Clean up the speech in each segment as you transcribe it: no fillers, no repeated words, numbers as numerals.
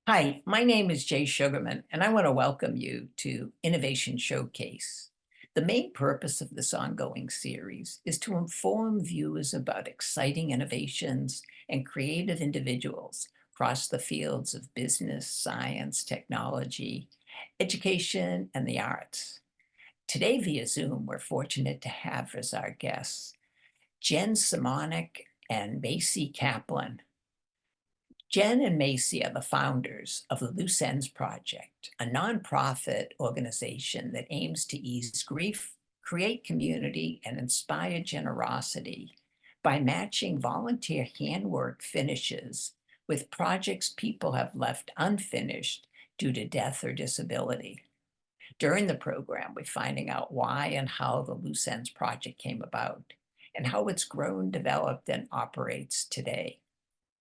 Hi, my name is Jay Sugarman, and I want to welcome you to Innovation Showcase. The main purpose of this ongoing series is to inform viewers about exciting innovations and creative individuals across the fields of business, science, technology, education, and the arts. Today, via Zoom, we're fortunate to have as our guests Jen Simonic and Masey Kaplan. Jen and Masey are the founders of the Loose Ends Project, a nonprofit organization that aims to ease grief, create community, and inspire generosity by matching volunteer handwork finishes with projects people have left unfinished due to death or disability. During the program, we're finding out why and how the Loose Ends Project came about and how it's grown, developed, and operates today.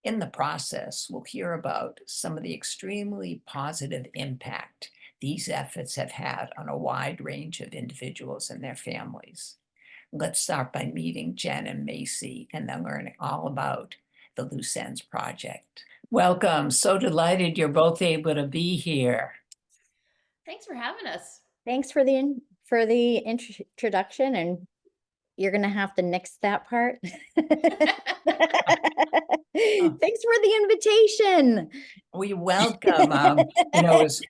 In the process, we'll hear about some of the extremely positive impact these efforts have had on a wide range of individuals and their families. Let's start by meeting Jen and Masey and then learning all about the Loose Ends Project. Welcome. So delighted you're both able to be here. Thanks for having us. Thanks for the introduction, and you're gonna have to nix that part. Thanks for the invitation. We welcome. It's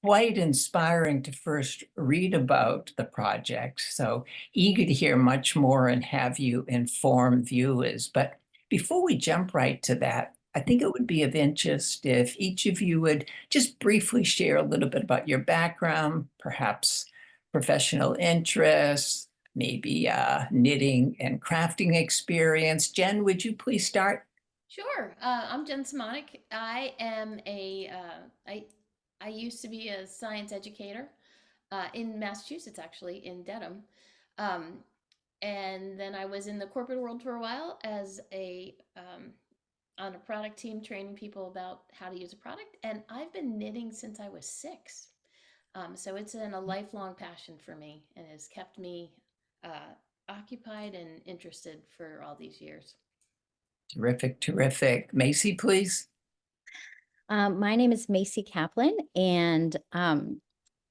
quite inspiring to first read about the project. So eager to hear much more and have you inform viewers. But before we jump right to that, I think it would be of interest if each of you would just briefly share a little bit about your background, perhaps professional interests, maybe knitting and crafting experience. Jen, would you please start? Sure. I'm Jen Simonic. I used to be a science educator in Massachusetts, actually, in Dedham. Um, and then I was in the corporate world for a while as on a product team, training people about how to use a product. And I've been knitting since I was 6. So it's been a lifelong passion for me and has kept me occupied and interested for all these years. Terrific, terrific. Masey, please. My name is Masey Kaplan, and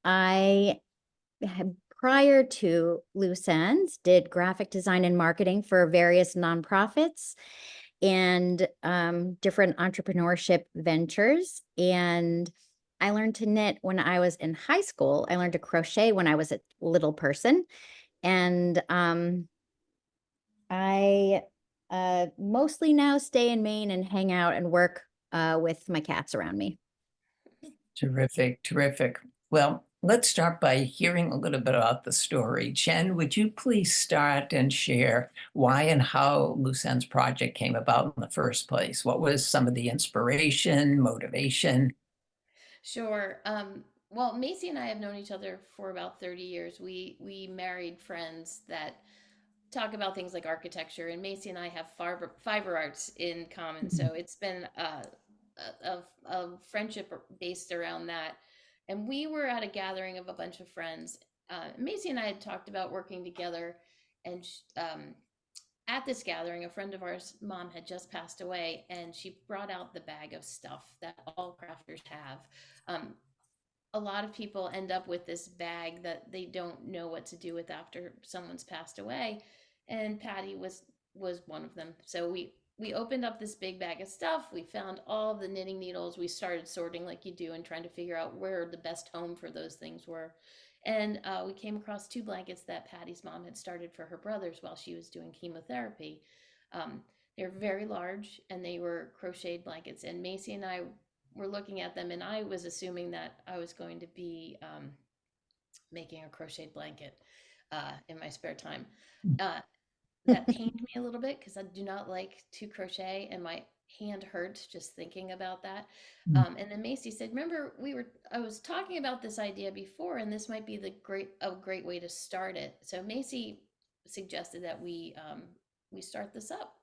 I had, prior to Loose Ends, did graphic design and marketing for various nonprofits and different entrepreneurship ventures. And I learned to knit when I was in high school. I learned to crochet when I was a little person. And I mostly now stay in Maine and hang out and work with my cats around me. Terrific, terrific. Well, let's start by hearing a little bit about the story. Jen, would you please start and share why and how Loose Ends Project came about in the first place? What was some of the inspiration, motivation? Sure. Well, Macy and I have known each other for about 30 years. We married friends that talk about things like architecture, and Macy and I have fiber arts in common. So it's been a friendship based around that. And we were at a gathering of a bunch of friends. Macy and I had talked about working together, and at this gathering, a friend of ours' mom had just passed away, and she brought out the bag of stuff that all crafters have. Um, a lot of people end up with this bag that they don't know what to do with after someone's passed away, and Patty was one of them. So we opened up this big bag of stuff. We found all of the knitting needles. We started sorting like you do and trying to figure out where the best home for those things were. And we came across 2 blankets that Patty's mom had started for her brothers while she was doing chemotherapy. Um, they're very large, and they were crocheted blankets. And Macy and I were looking at them, and I was assuming that I was going to be making a crocheted blanket in my spare time. That pained me a little bit because I do not like to crochet, and my hand hurts just thinking about that. And then Macy said, "Remember, I was talking about this idea before, and this might be a great way to start it." So Macy suggested that we start this up.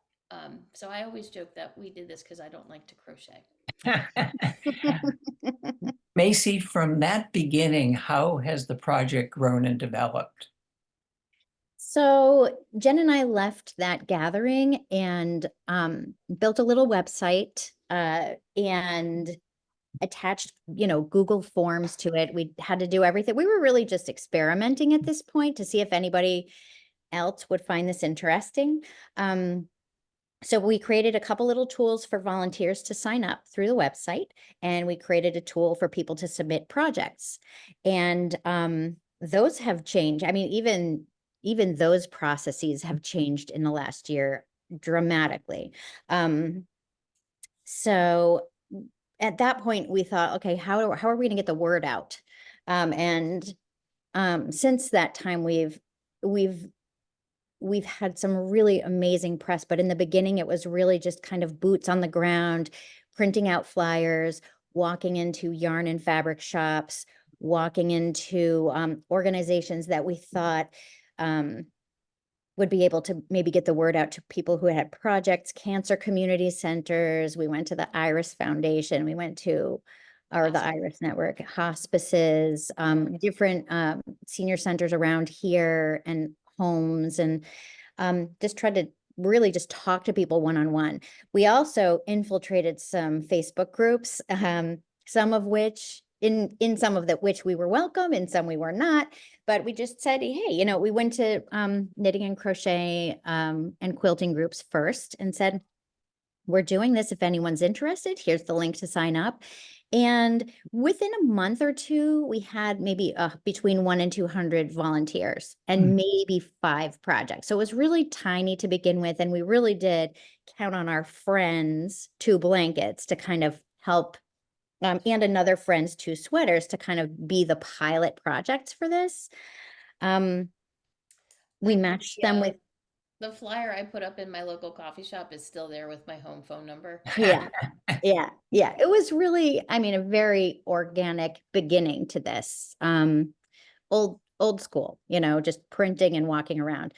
So I always joke that we did this because I don't like to crochet. Masey, from that beginning, how has the project grown and developed? So Jen and I left that gathering and built a little website, and attached, Google Forms to it. We had to do everything. We were really just experimenting at this point to see if anybody else would find this interesting. So we created a couple little tools for volunteers to sign up through the website, and we created a tool for people to submit projects. And those have changed. I mean, even those processes have changed in the last year dramatically. So at that point, we thought, okay, how are we going to get the word out? And since that time, we've had some really amazing press, but in the beginning, it was really just kind of boots on the ground, printing out flyers, walking into yarn and fabric shops, walking into organizations that we thought would be able to maybe get the word out to people who had projects, cancer community centers. We went to the Iris Foundation. We went to the Iris Network, hospices, different senior centers around here, and homes, and just tried to really just talk to people one-on-one. We also infiltrated some Facebook groups, some of which in some of which we were welcome, in some we were not, but we just said, hey, we went to knitting and crochet and quilting groups first and said, we're doing this. If anyone's interested, here's the link to sign up. And within a month or two, we had maybe between 1 and 200 volunteers and maybe 5 projects. So it was really tiny to begin with. And we really did count on our friends' 2 blankets to kind of help, and another friend's 2 sweaters to kind of be the pilot projects for this. We matched them with, The flyer I put up in my local coffee shop is still there with my home phone number. yeah. Yeah. It was really, I mean, a very organic beginning to this. Old school, just printing and walking around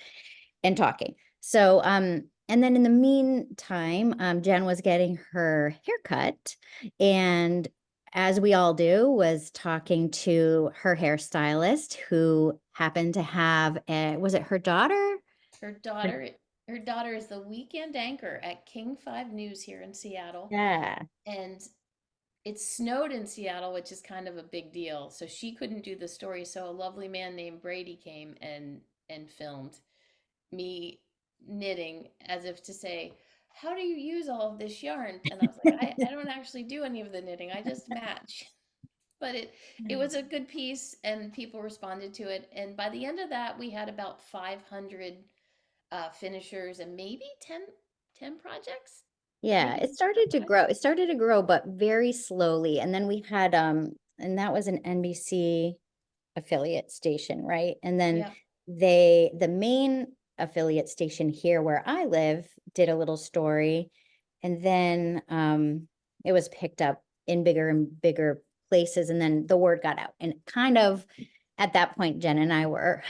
and talking. So, and then in the meantime, Jen was getting her haircut, and as we all do, was talking to her hairstylist, who happened to have was it her daughter? Her daughter, her daughter is the weekend anchor at King 5 News here in Seattle. Yeah. And it snowed in Seattle, which is kind of a big deal. So she couldn't do the story. So a lovely man named Brady came and filmed me knitting, as if to say, how do you use all of this yarn? And I was like, I don't actually do any of the knitting. I just match. But it was a good piece and people responded to it. And by the end of that, we had about 500 finishers and maybe 10 projects. Yeah, Maybe it started to grow. It started to grow, but very slowly. And then we had and that was an NBC affiliate station, right? And then yeah. the main affiliate station here where I live did a little story, and then it was picked up in bigger and bigger places, and then the word got out. And kind of at that point, Jen and I were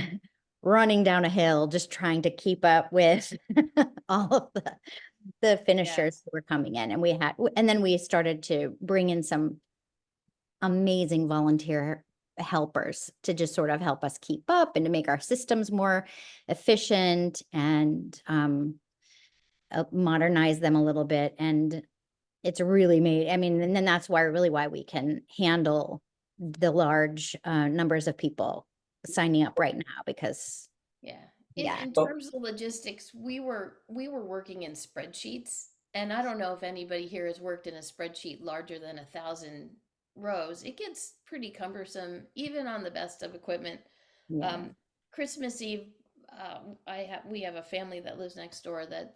running down a hill just trying to keep up with all of the finishers Yes. who were coming in, and then we started to bring in some amazing volunteer helpers to just sort of help us keep up and to make our systems more efficient, and modernize them a little bit. And it's really made, I mean, and then that's why we can handle the large numbers of people signing up right now, because Yeah. yeah. In Well, terms of logistics, we were working in spreadsheets, and I don't know if anybody here has worked in a spreadsheet larger than 1,000 rows. It gets pretty cumbersome, even on the best of equipment. Yeah. Christmas Eve, we have a family that lives next door that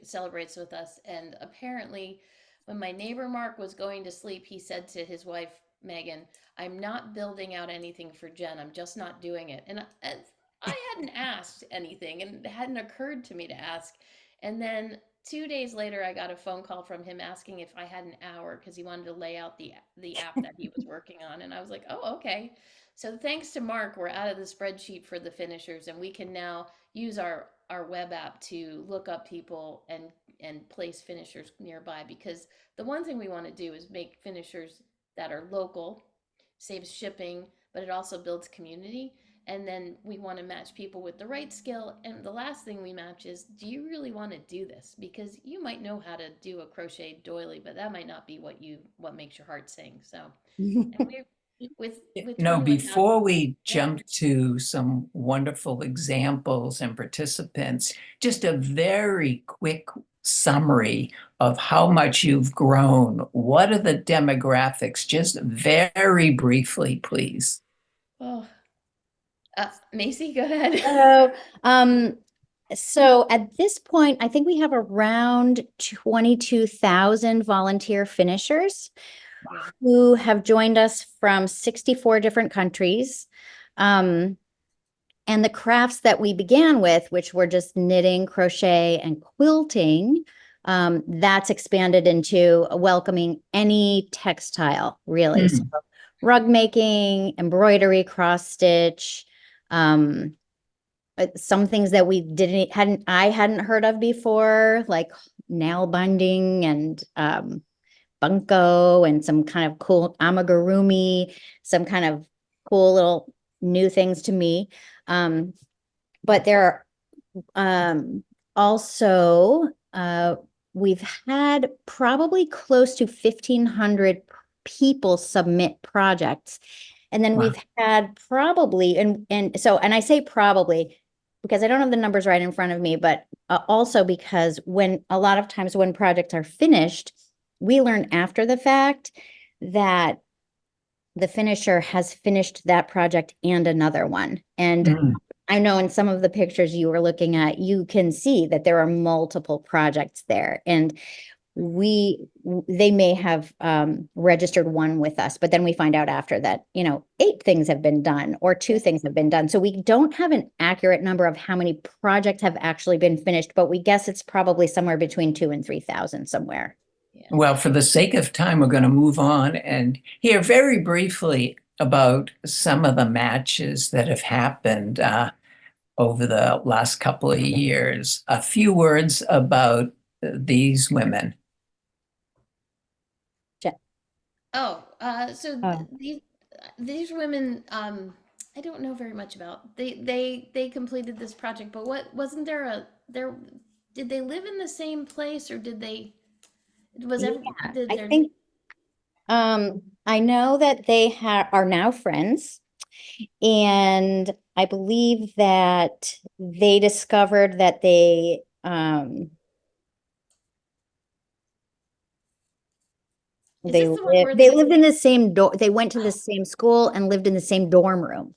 celebrates with us, and apparently, when my neighbor Mark was going to sleep, he said to his wife Megan, "I'm not building out anything for Jen. I'm just not doing it." And I hadn't asked anything, and it hadn't occurred to me to ask. And then 2 days later, I got a phone call from him asking if I had an hour because he wanted to lay out the app that he was working on, and I was like, "Oh, okay." So thanks to Mark, we're out of the spreadsheet for the finishers, and we can now use our web app to look up people and place finishers nearby. Because the one thing we want to do is make finishers that are local, saves shipping, but it also builds community. And then we want to match people with the right skill. And the last thing we match is, do you really want to do this? Because you might know how to do a crochet doily, but that might not be what makes your heart sing. So, and we're with No, 21,000. before we Yeah. jump to some wonderful examples and participants, just a very quick summary of how much you've grown. What are the demographics? Just very briefly, please. Oh, Masey, go ahead. So, so at this point, I think we have around 22,000 volunteer finishers Yeah. who have joined us from 64 different countries. And the crafts that we began with, which were just knitting, crochet, and quilting, that's expanded into welcoming any textile, really. So rug making, embroidery, cross stitch, some things that we I hadn't heard of before, like nail binding and bunko and some kind of cool amigurumi, some kind of cool little new things to me. But there are also we've had probably close to 1,500 people submit projects. And then Wow. we've had probably, and I say probably because I don't have the numbers right in front of me, but also because a lot of times when projects are finished, we learn after the fact that the finisher has finished that project and another one. And I know in some of the pictures you were looking at, you can see that there are multiple projects there. And they may have registered one with us, but then we find out after that, 8 things have been done or 2 things have been done. So we don't have an accurate number of how many projects have actually been finished, but we guess it's probably somewhere between 2,000 and 3,000 somewhere. Yeah. Well, for the sake of time, we're going to move on and hear very briefly about some of the matches that have happened over the last couple of years. A few words about these women. Oh, so Oh. these women, I don't know very much about. They completed this project, but what wasn't there? Did they live in the same place, or did they? Was Yeah, ever did I their think I know that they are now friends, and I believe that they discovered that is this the one where they lived in the same they went to the same school and lived in the same dorm room.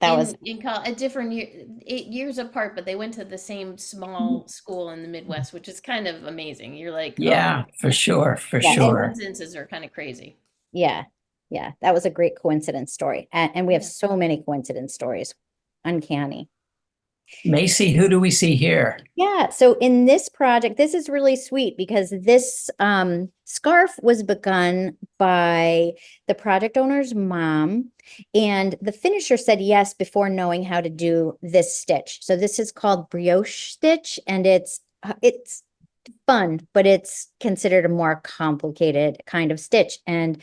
That was in a different year, 8 years apart, but they went to the same small school in the Midwest, which is kind of amazing. You're like, Yeah, oh, for sure, for Yeah. sure. coincidences are kind of crazy. yeah, that was a great coincidence story, and we have Yeah. so many coincidence stories, uncanny. Masey, who do we see here? Yeah, so in this project, this is really sweet because this scarf was begun by the project owner's mom, and the finisher said yes before knowing how to do this stitch. So this is called brioche stitch, and it's fun, but it's considered a more complicated kind of stitch. And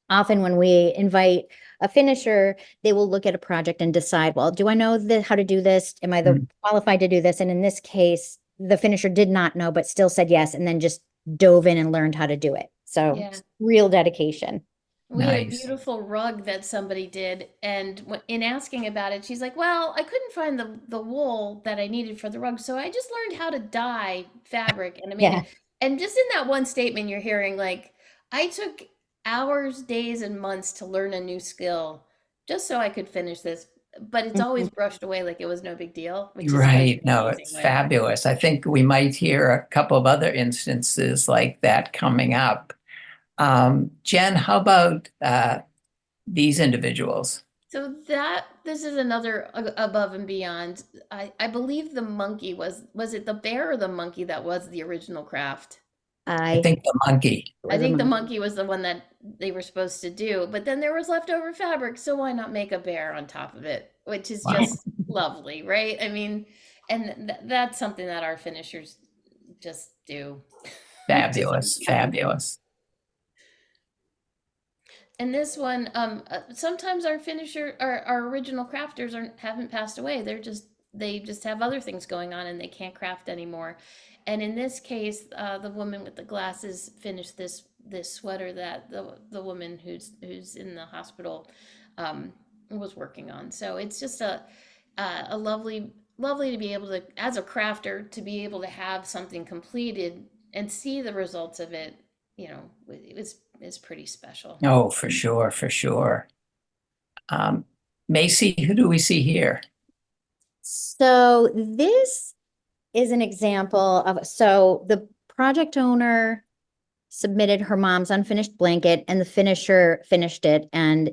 often when we invite a finisher, they will look at a project and decide, well, do I know how to do this? Am I qualified to do this? And in this case, the finisher did not know, but still said yes, and then just dove in and learned how to do it. So Yeah. real dedication. We had a Nice. beautiful rug that somebody did, and in asking about it, she's like, "Well, I couldn't find the wool that I needed for the rug, so I just learned how to dye fabric, and I made Yeah. it." And just in that one statement, you're hearing like, "I took hours, days, and months to learn a new skill just so I could finish this," but it's always brushed away like it was no big deal, which is kind of Right. an No, amazing it's way. fabulous. I think we might hear a couple of other instances like that coming up. Jen, how about these individuals? So this is another above and beyond. I believe the monkey was it the bear or the monkey that was the original craft? I think the monkey. I think the monkey was the one that they were supposed to do, but then there was leftover fabric, so why not make a bear on top of it, which is Wow. just lovely, right? I mean, and that's something that our finishers just do. Fabulous, fabulous. And this one, sometimes our finisher, our original crafters haven't passed away. They just have other things going on and they can't craft anymore. And in this case, the woman with the glasses finished this sweater that the woman who's in the hospital was working on. So it's just a lovely to be able to, as a crafter, to be able to have something completed and see the results of it. You know, is pretty special. Oh, for sure, for sure. Macy, who do we see here? So this is an example of, so the project owner submitted her mom's unfinished blanket and the finisher finished it, and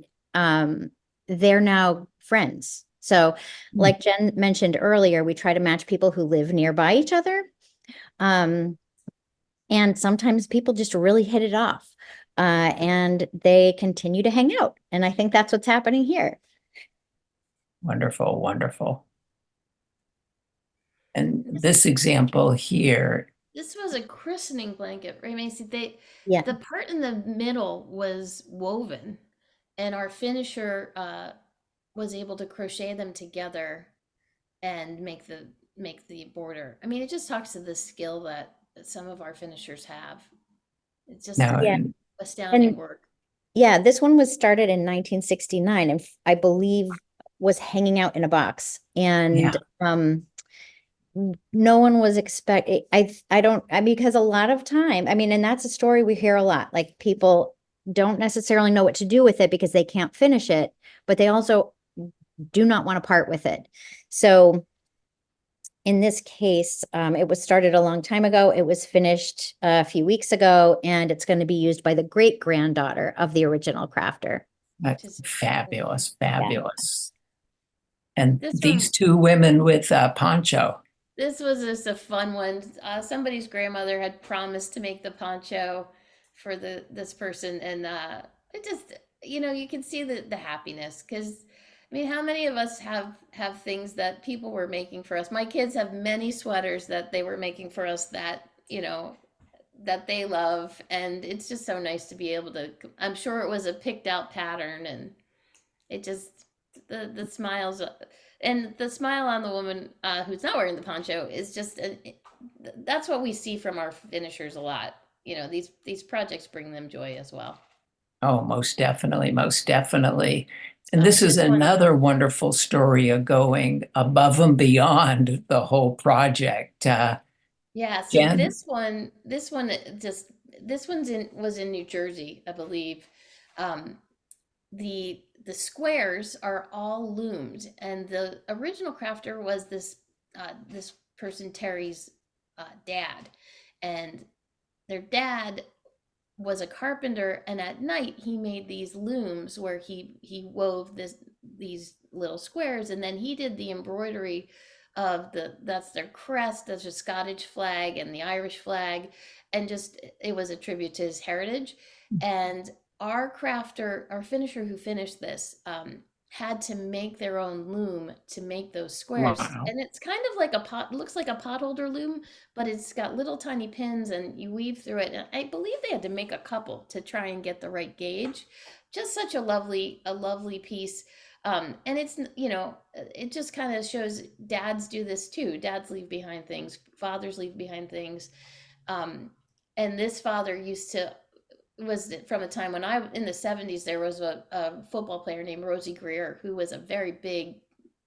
they're now friends. So like Jen mentioned earlier, we try to match people who live nearby each other. And sometimes people just really hit it off, and they continue to hang out. And I think that's what's happening here. Wonderful, wonderful. And this example here, This was a christening blanket, right, Macy? Yeah. The part in the middle was woven, and our finisher was able to crochet them together and make the border. I mean, it just talks to the skill that some of our finishers have. It's just now, Yeah. astounding And work. yeah, this one was started in 1969 and I believe was hanging out in a box. And no one was expecting, because a lot of time, I mean, and that's a story we hear a lot, like people don't necessarily know what to do with it because they can't finish it, but they also do not want to part with it. So in this case, it was started a long time ago. It was finished a few weeks ago, and it's going to be used by the great granddaughter of the original crafter. that's Just fabulous, fabulous. And This these one- two women with poncho. This was just a fun one. Somebody's grandmother had promised to make the poncho for this person, and it just, you can see the happiness, because I mean, how many of us have things that people were making for us? My kids have many sweaters that they were making for us that that they love, and it's just so nice to be able to. I'm sure it was a picked out pattern, and it just the smiles and the smile on the woman who's not wearing the poncho is just that's what we see from our finishers a lot. These projects bring them joy as well. Oh, most definitely, most definitely. And this is This one, another wonderful story of going above and beyond the whole project. yeah. So Jen? this one's was in New Jersey, I believe. Um, the squares are all loomed, and the original crafter was this person, Terry's dad, and their dad was a carpenter, and at night he made these looms where he wove these little squares, and then he did the embroidery of that's their crest, that's a Scottish flag and the Irish flag, and just it was a tribute to his heritage. And our finisher who finished this had to make their own loom to make those squares. Wow. And it's kind of like looks like a potholder loom, but it's got little tiny pins and you weave through it. And I believe they had to make a couple to try and get the right gauge. Just such a lovely piece. And it's, it just kind of shows dads do this too. Dads leave behind things, fathers leave behind things. And this father was from a time when in the 70s, there was a football player named Rosie Greer, who was a very big,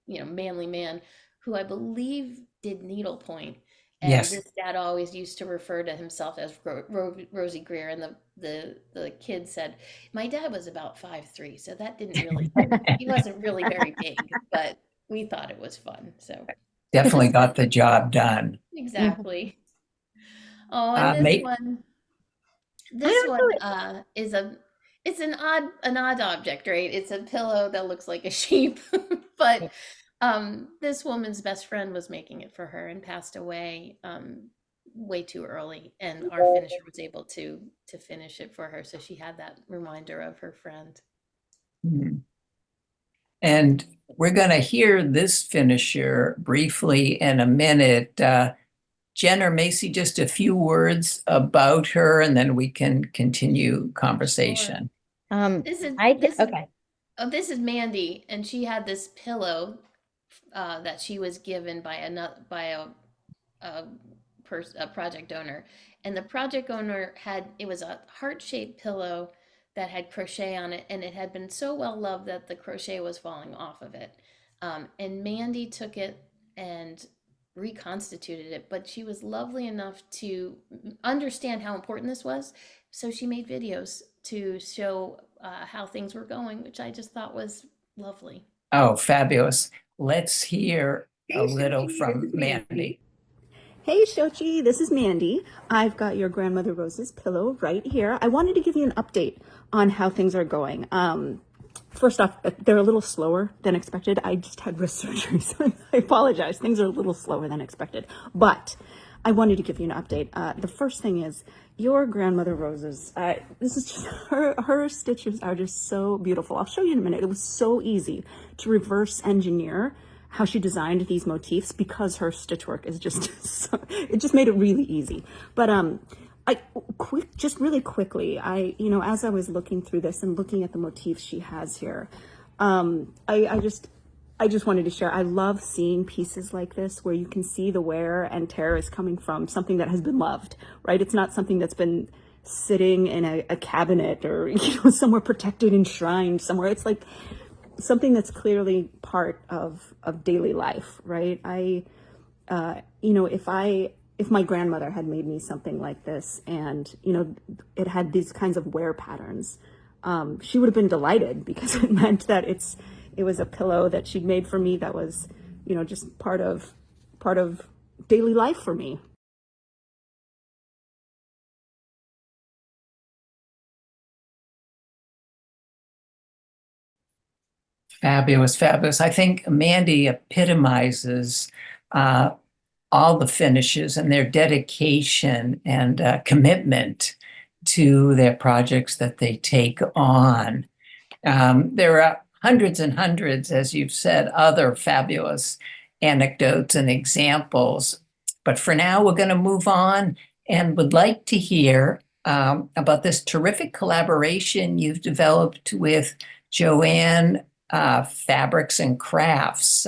manly man who I believe did needlepoint. And Yes. this dad always used to refer to himself as Rosie Greer. And the kid said, my dad was about 5'3", so that didn't really, he wasn't really very big, but we thought it was fun. So Definitely got the job done. exactly. Oh, and this one is it's an odd object, right? It's a pillow that looks like a sheep, but this woman's best friend was making it for her and passed away way too early, and our finisher was able to finish it for her, so she had that reminder of her friend. Mhm. And we're going to hear this finisher briefly in a minute. Jen or Macy, just a few words about her, and then we can continue conversation. This is I this is okay. oh, this is Mandy, and she had this pillow that she was given by a, a project owner, and the project owner had it was a heart-shaped pillow that had crochet on it, and it had been so well loved that the crochet was falling off of it. And Mandy took it and reconstituted it, but she was lovely enough to understand how important this was, so she made videos to show how things were going, which I just thought was lovely. Oh, fabulous. Let's hear a Hey, little Shoji, this from is Mandy. Mandy. Hey, Shochi, this is Mandy. I've got your grandmother Rose's pillow right here. I wanted to give you an update on how things are going. First off, they're a little slower than expected. I just had wrist surgery, so I apologize. Things are a little slower than expected, but I wanted to give you an update. The first thing is your grandmother Rose's. This is just her stitches are just so beautiful. I'll show you in a minute. It was so easy to reverse engineer how she designed these motifs because her stitch work is just so, it just made it really easy. But just really quickly, as I was looking through this and looking at the motifs she has here, I just wanted to share. I love seeing pieces like this where you can see the wear and tear is coming from something that has been loved, right? It's not something that's been sitting in a cabinet or somewhere protected, enshrined somewhere. It's like something that's clearly part of daily life, right? If my grandmother had made me something like this and, it had these kinds of wear patterns, she would have been delighted because it meant that it was a pillow that she'd made for me that was, just part of daily life for me. Fabulous, fabulous. I think Mandy epitomizes uh, all the finishes and their dedication and commitment to their projects that they take on. There are hundreds and hundreds, as you've said, other fabulous anecdotes and examples. But for now, we're going to move on and would like to hear about this terrific collaboration you've developed with Joanne Fabrics and Crafts.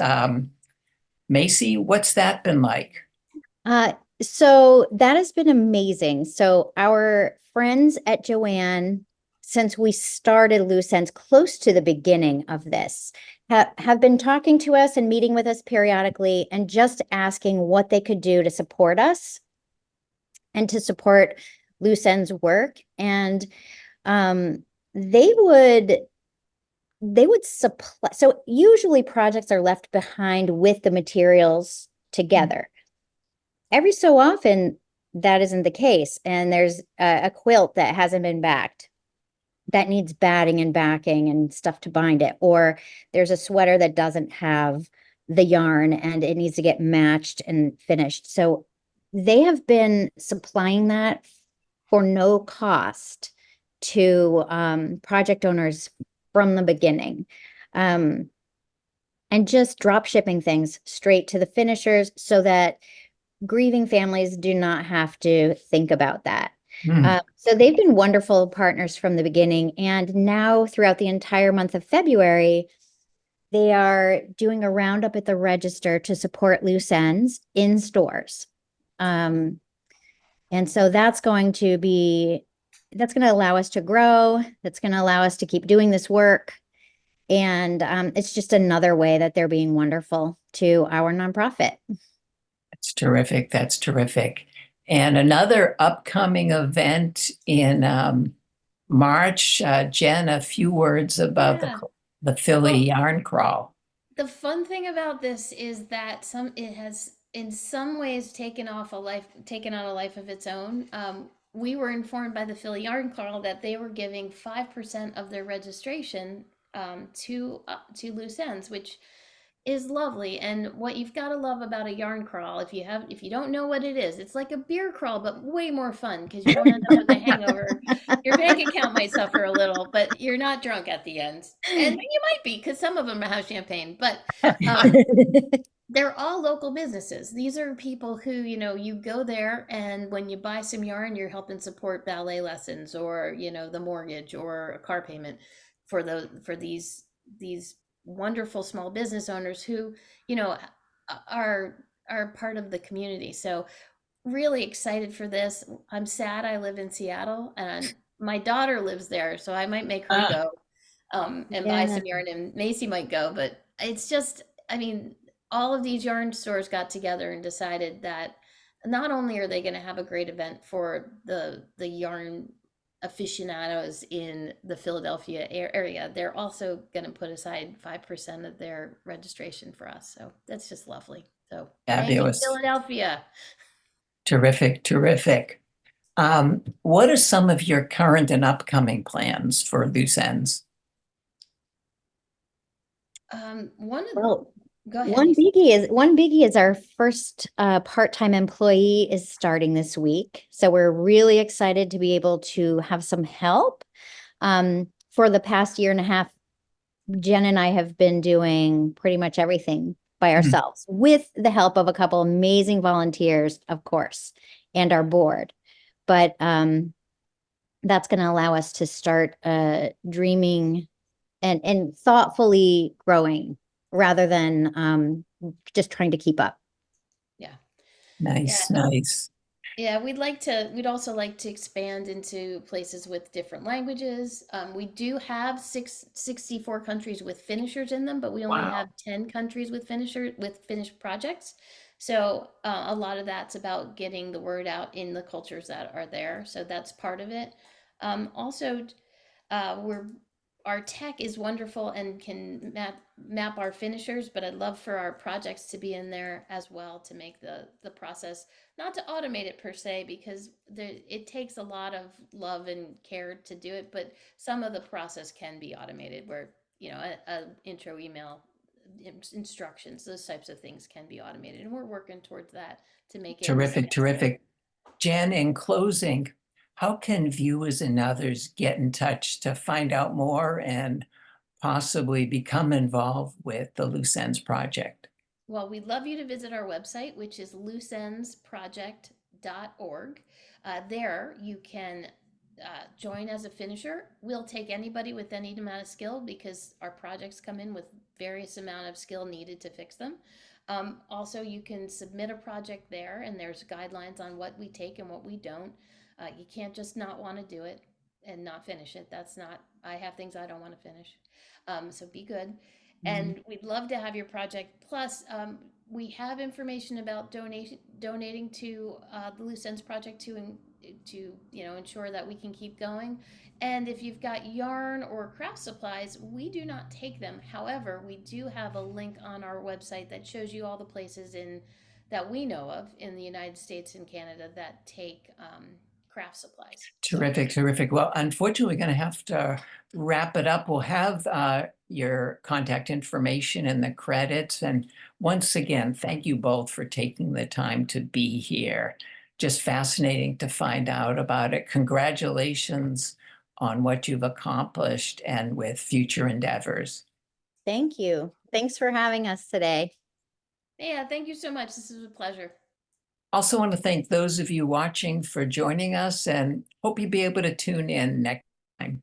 Masey, what's that been like? So that has been amazing. So our friends at Joanne, since we started Loose Ends close to the beginning of this, have been talking to us and meeting with us periodically and just asking what they could do to support us and to support Loose Ends work. And they would supply. So usually projects are left behind with the materials together. Every so often, that isn't the case. And there's a quilt that hasn't been backed that needs batting and backing and stuff to bind it. Or there's a sweater that doesn't have the yarn and it needs to get matched and finished. So they have been supplying that for no cost to project owners from the beginning. And just drop shipping things straight to the finishers so that grieving families do not have to think about that. So they've been wonderful partners from the beginning. And now throughout the entire month of February, they are doing a roundup at the register to support Loose Ends in stores. And so that's going to allow us to grow. That's going to allow us to keep doing this work. And it's just another way that they're being wonderful to our nonprofit. That's terrific. That's terrific. And another upcoming event in March, Jen, a few words about Yeah. the Philly Well, Yarn Crawl. the fun thing about this is that it has in some ways taken on a life of its own. We were informed by the Philly Yarn Crawl that they were giving 5% of their registration to Loose Ends, which is lovely. And what you've got to love about a yarn crawl, if you don't know what it is, it's like a beer crawl, but way more fun because you don't end up with a hangover. Your bank account might suffer a little, but you're not drunk at the end. And you might be because some of them have champagne. But They're all local businesses. These are people who, you go there and when you buy some yarn, you're helping support ballet lessons or, the mortgage or a car payment for these wonderful small business owners who, you know, are part of the community. So really excited for this. I'm sad I live in Seattle and my daughter lives there, so I might make her Ah, go and buy Yeah. some yarn, and Macy might go. But it's just, I mean, all of these yarn stores got together and decided that not only are they going to have a great event for the yarn aficionados in the Philadelphia area, they're also going to put aside 5% of their registration for us. So that's just lovely. So thank you, fabulous. Philadelphia. Terrific, terrific. What are some of your current and upcoming plans for loose ends? One of Well, Go ahead, Macy. one biggie is our first part-time employee is starting this week. So we're really excited to be able to have some help. For the past year and a half, Jen and I have been doing pretty much everything by ourselves with the help of a couple amazing volunteers, of course, and our board. But that's going to allow us to start dreaming and thoughtfully growing rather than just trying to keep up. Yeah. Nice, nice. Yeah, we'd also like to expand into places with different languages. We do have 64 countries with finishers in them, but we only Wow. have 10 countries with finished projects. So a lot of that's about getting the word out in the cultures that are there. So that's part of it. Also, we're our tech is wonderful and can map our finishers, but I'd love for our projects to be in there as well to make the process, not to automate it per se, because it takes a lot of love and care to do it, but some of the process can be automated where, a intro email instructions, those types of things can be automated. And we're working towards that to make it Terrific, terrific. Jen, in closing, how can viewers and others get in touch to find out more and possibly become involved with the Loose Ends Project? Well, we'd love you to visit our website, which is looseensproject.org. There you can join as a finisher. We'll take anybody with any amount of skill because our projects come in with various amount of skill needed to fix them. Also, you can submit a project there, and there's guidelines on what we take and what we don't. You can't just not want to do it and not finish it. That's not, I have things I don't want to finish. So be good. And we'd love to have your project. Plus, we have information about donating to the Loose Ends Project to ensure that we can keep going. And if you've got yarn or craft supplies, we do not take them. However, we do have a link on our website that shows you all the places that we know of in the United States and Canada that take craft supplies. Terrific, terrific. Well, unfortunately, we're going to have to wrap it up. We'll have your contact information and the credits. And once again, thank you both for taking the time to be here. Just fascinating to find out about it. Congratulations on what you've accomplished and with future endeavors. Thank you. Thanks for having us today. Yeah, thank you so much. This is a pleasure. Also want to thank those of you watching for joining us and hope you'll be able to tune in next time.